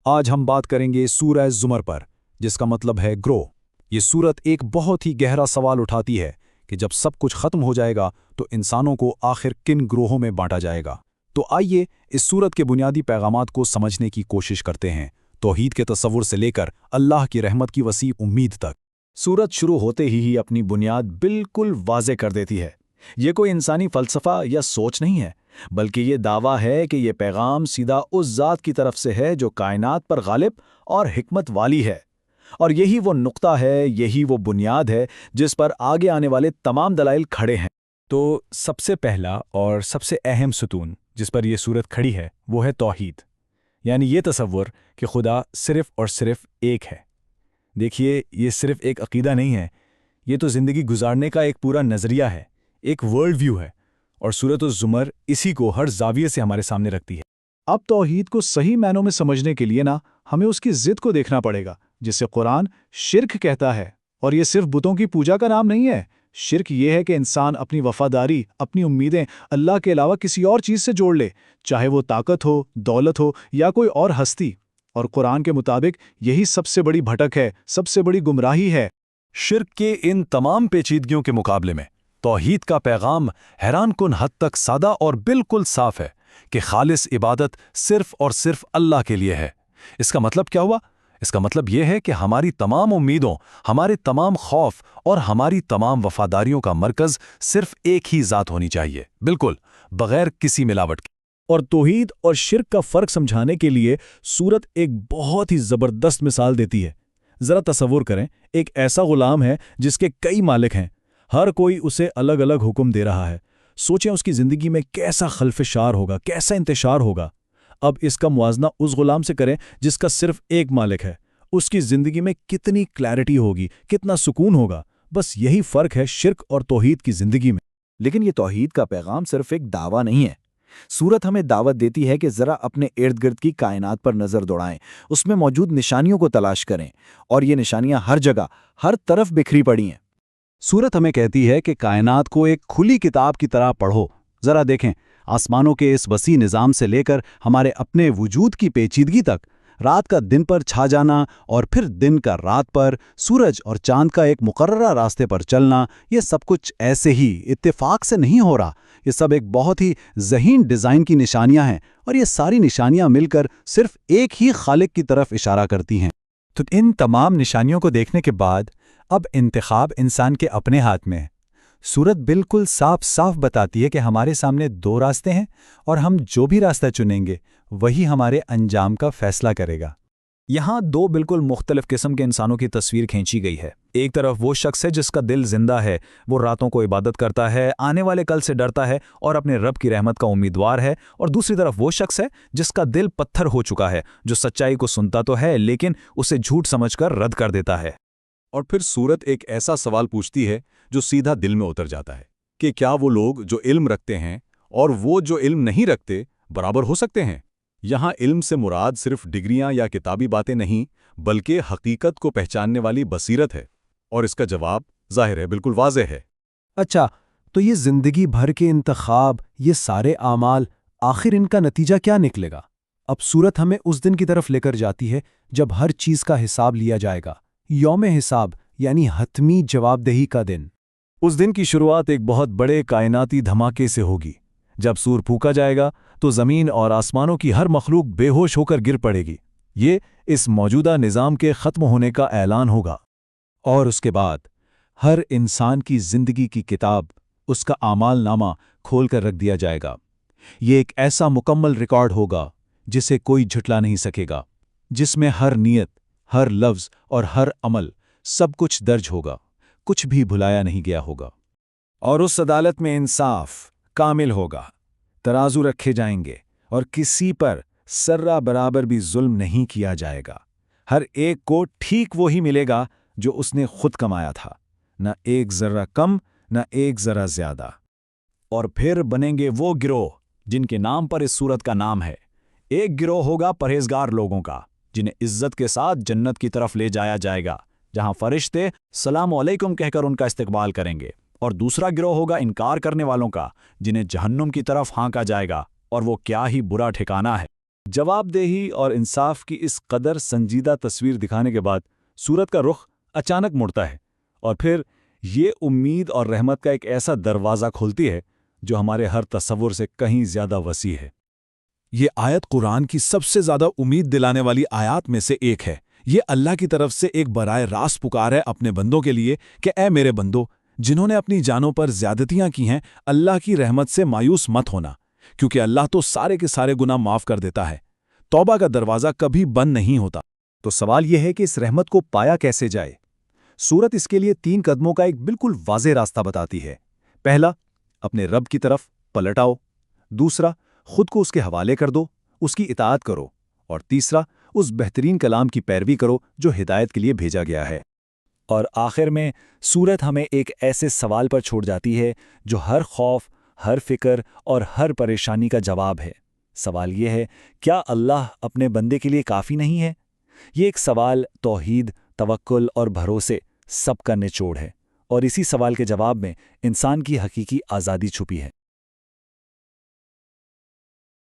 آج ہم بات کریں گے سورہ زمر پر، جس کا مطلب ہے گروہ۔ یہ سورت ایک بہت ہی گہرا سوال اٹھاتی ہے کہ جب سب کچھ ختم ہو جائے گا تو انسانوں کو آخر کن گروہوں میں بانٹا جائے گا۔ تو آئیے اس سورت کے بنیادی پیغامات کو سمجھنے کی کوشش کرتے ہیں، توحید کے تصور سے لے کر اللہ کی رحمت کی وسیع امید تک۔ سورت شروع ہوتے ہی اپنی بنیاد بالکل واضح کر دیتی ہے۔ یہ کوئی انسانی فلسفہ یا سوچ نہیں ہے، بلکہ یہ دعویٰ ہے کہ یہ پیغام سیدھا اس ذات کی طرف سے ہے جو کائنات پر غالب اور حکمت والی ہے، اور یہی وہ نقطہ ہے، یہی وہ بنیاد ہے جس پر آگے آنے والے تمام دلائل کھڑے ہیں۔ تو سب سے پہلا اور سب سے اہم ستون جس پر یہ سورت کھڑی ہے وہ ہے توحید، یعنی یہ تصور کہ خدا صرف اور صرف ایک ہے۔ دیکھیے، یہ صرف ایک عقیدہ نہیں ہے، یہ تو زندگی گزارنے کا ایک پورا نظریہ ہے، ایک ورلڈ ویو ہے، اور سورۃ الزمر اسی کو ہر زاویے سے ہمارے سامنے رکھتی ہے۔ اب توحید کو صحیح معنوں میں سمجھنے کے لیے ہمیں اس کی ضد کو دیکھنا پڑے گا، جسے قرآن شرک کہتا ہے۔ اور یہ صرف بتوں کی پوجا کا نام نہیں ہے۔ شرک یہ ہے کہ انسان اپنی وفاداری، اپنی امیدیں اللہ کے علاوہ کسی اور چیز سے جوڑ لے، چاہے وہ طاقت ہو، دولت ہو یا کوئی اور ہستی۔ اور قرآن کے مطابق یہی سب سے بڑی بھٹک ہے، سب سے بڑی گمراہی ہے۔ شرک کے ان تمام پیچیدگیوں کے مقابلے میں توحید کا پیغام حیران کن حد تک سادہ اور بالکل صاف ہے کہ خالص عبادت صرف اور صرف اللہ کے لیے ہے۔ اس کا مطلب کیا ہوا؟ اس کا مطلب یہ ہے کہ ہماری تمام امیدوں، ہمارے تمام خوف اور ہماری تمام وفاداریوں کا مرکز صرف ایک ہی ذات ہونی چاہیے، بالکل بغیر کسی ملاوٹ کے۔ اور توحید اور شرک کا فرق سمجھانے کے لیے سورت ایک بہت ہی زبردست مثال دیتی ہے۔ ذرا تصور کریں، ایک ایسا غلام ہے جس کے کئی مالک ہیں، ہر کوئی اسے الگ الگ حکم دے رہا ہے۔ سوچیں اس کی زندگی میں کیسا خلفشار ہوگا، کیسا انتشار ہوگا۔ اب اس کا موازنہ اس غلام سے کریں جس کا صرف ایک مالک ہے۔ اس کی زندگی میں کتنی کلیئرٹی ہوگی، کتنا سکون ہوگا۔ بس یہی فرق ہے شرک اور توحید کی زندگی میں۔ لیکن یہ توحید کا پیغام صرف ایک دعویٰ نہیں ہے۔ سورت ہمیں دعوت دیتی ہے کہ ذرا اپنے ارد گرد کی کائنات پر نظر دوڑائیں، اس میں موجود نشانیوں کو تلاش کریں، اور یہ نشانیاں ہر جگہ، ہر طرف بکھری پڑی ہیں۔ سورت ہمیں کہتی ہے کہ کائنات کو ایک کھلی کتاب کی طرح پڑھو۔ ذرا دیکھیں، آسمانوں کے اس وسیع نظام سے لے کر ہمارے اپنے وجود کی پیچیدگی تک، رات کا دن پر چھا جانا اور پھر دن کا رات پر، سورج اور چاند کا ایک مقررہ راستے پر چلنا، یہ سب کچھ ایسے ہی اتفاق سے نہیں ہو رہا۔ یہ سب ایک بہت ہی ذہین ڈیزائن کی نشانیاں ہیں، اور یہ ساری نشانیاں مل کر صرف ایک ہی خالق کی طرف اشارہ کرتی ہیں۔ تو ان تمام نشانیوں کو دیکھنے کے بعد اب انتخاب انسان کے اپنے ہاتھ میں ہے۔ سورت بالکل صاف صاف بتاتی ہے کہ ہمارے سامنے دو راستے ہیں، اور ہم جو بھی راستہ چنیں گے وہی ہمارے انجام کا فیصلہ کرے گا۔ یہاں دو بالکل مختلف قسم کے انسانوں کی تصویر کھینچی گئی ہے۔ ایک طرف وہ شخص ہے جس کا دل زندہ ہے، وہ راتوں کو عبادت کرتا ہے، آنے والے کل سے ڈرتا ہے اور اپنے رب کی رحمت کا امیدوار ہے، اور دوسری طرف وہ شخص ہے جس کا دل پتھر ہو چکا ہے، جو سچائی کو سنتا تو ہے لیکن اسے جھوٹ سمجھ کر رد کر دیتا ہے۔ اور پھر سورت ایک ایسا سوال پوچھتی ہے جو سیدھا دل میں اتر جاتا ہے کہ کیا وہ لوگ جو علم رکھتے ہیں اور وہ جو علم نہیں رکھتے برابر ہو سکتے ہیں؟ یہاں علم سے مراد صرف ڈگریاں یا کتابی باتیں نہیں، بلکہ حقیقت کو پہچاننے والی بصیرت ہے، اور اس کا جواب ظاہر ہے، بالکل واضح ہے۔ اچھا، تو یہ زندگی بھر کے انتخاب، یہ سارے اعمال، آخر ان کا نتیجہ کیا نکلے گا؟ اب سورت ہمیں اس دن کی طرف لے کر جاتی ہے جب ہر چیز کا حساب لیا جائے گا، یوم حساب، یعنی حتمی جواب دہی کا دن۔ اس دن کی شروعات ایک بہت بڑے کائناتی دھماکے سے ہوگی۔ جب سور پھونکا جائے گا تو زمین اور آسمانوں کی ہر مخلوق بے ہوش ہو کر گر پڑے گی۔ یہ اس موجودہ نظام کے ختم ہونے کا اعلان ہوگا۔ اور اس کے بعد ہر انسان کی زندگی کی کتاب، اس کا اعمال نامہ کھول کر رکھ دیا جائے گا۔ یہ ایک ایسا مکمل ریکارڈ ہوگا جسے کوئی جھٹلا نہیں سکے گا، جس میں ہر نیت، ہر لفظ اور ہر عمل سب کچھ درج ہوگا، کچھ بھی بھلایا نہیں گیا ہوگا۔ اور اس عدالت میں انصاف کامل ہوگا، ترازو رکھے جائیں گے، اور کسی پر ذرہ برابر بھی ظلم نہیں کیا جائے گا۔ ہر ایک کو ٹھیک وہی ملے گا جو اس نے خود کمایا تھا، نہ ایک ذرہ کم، نہ ایک ذرہ زیادہ۔ اور پھر بنیں گے وہ گروہ جن کے نام پر اس سورت کا نام ہے۔ ایک گروہ ہوگا پرہیزگار لوگوں کا، جنہیں عزت کے ساتھ جنت کی طرف لے جایا جائے گا، جہاں فرشتے سلام علیکم کہہ کر ان کا استقبال کریں گے۔ اور دوسرا گروہ ہوگا انکار کرنے والوں کا، جنہیں جہنم کی طرف ہانکا جائے گا، اور وہ کیا ہی برا ٹھکانہ ہے۔ جواب دہی اور انصاف کی اس قدر سنجیدہ تصویر دکھانے کے بعد سورت کا رخ اچانک مڑتا ہے اور پھر یہ امید اور رحمت کا ایک ایسا دروازہ کھولتی ہے جو ہمارے ہر تصور سے کہیں زیادہ وسیع ہے۔ یہ آیت قرآن کی سب سے زیادہ امید دلانے والی آیات میں سے ایک ہے۔ یہ اللہ کی طرف سے ایک براہ راست پکار ہے اپنے بندوں کے لیے کہ اے میرے بندو، جنہوں نے اپنی جانوں پر زیادتیاں کی ہیں، اللہ کی رحمت سے مایوس مت ہونا، کیونکہ اللہ تو سارے کے سارے گناہ معاف کر دیتا ہے۔ توبہ کا دروازہ کبھی بند نہیں ہوتا۔ تو سوال یہ ہے کہ اس رحمت کو پایا کیسے جائے؟ سورت اس کے لیے 3 قدموں کا ایک بالکل واضح راستہ بتاتی ہے۔ پہلا، اپنے رب کی طرف پلٹ آؤ۔ دوسرا، خود کو اس کے حوالے کر دو، اس کی اطاعت کرو۔ اور تیسرا، اس بہترین کلام کی پیروی کرو جو ہدایت کے لیے بھیجا گیا ہے۔ اور آخر میں سورت ہمیں ایک ایسے سوال پر چھوڑ جاتی ہے جو ہر خوف، ہر فکر اور ہر پریشانی کا جواب ہے۔ سوال یہ ہے، کیا اللہ اپنے بندے کے لیے کافی نہیں ہے؟ یہ ایک سوال توحید، توکل اور بھروسے سب کا نچوڑ ہے، اور اسی سوال کے جواب میں انسان کی حقیقی آزادی چھپی ہے۔